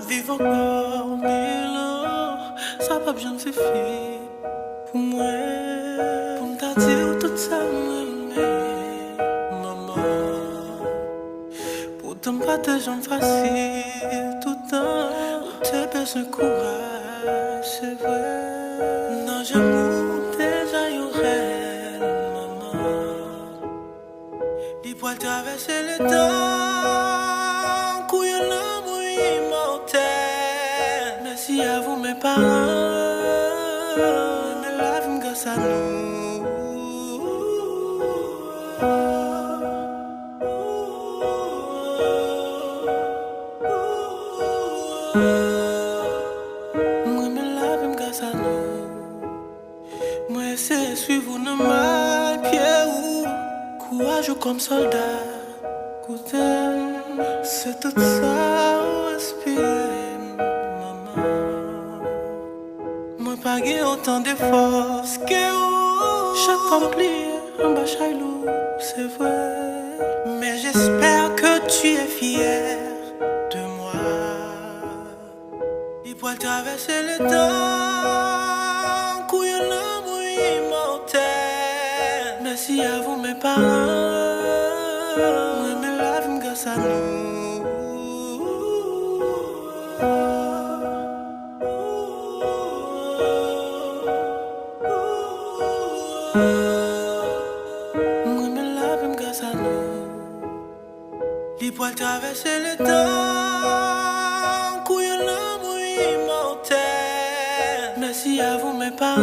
vivre encore 1000 ans, ça pas bien se faire pour moi. Pour me dire tout ça, maman. Pourtant, pas de gens faciles tout le temps. T'as besoin de courage, c'est vrai. Non, j'aime déjà y aurait, maman. Il peut traverser le temps, couillon l'amour immortel. Merci à vous, mes parents. Mais la vie me grâce à nous. Moi, mais la vie me grâce à nous. Moi, c'est suivre nos mains, pieds ou courage comme soldat. Cousin, c'est tout ça, respire, maman. Moi, pas gagné autant de force que vous. Chaque fois que je en bas chailou, c'est vrai. Mais j'espère que tu es fier de moi. Il peut traverser le temps, couillon l'amour immortel. Merci à vous, mes parents. Moi, mais la vie me grâce à nous. Moi, mais la vie me grâce à nous. Il peut traverser le temps, couillon l'amour immortel. Merci à vous, mes parents.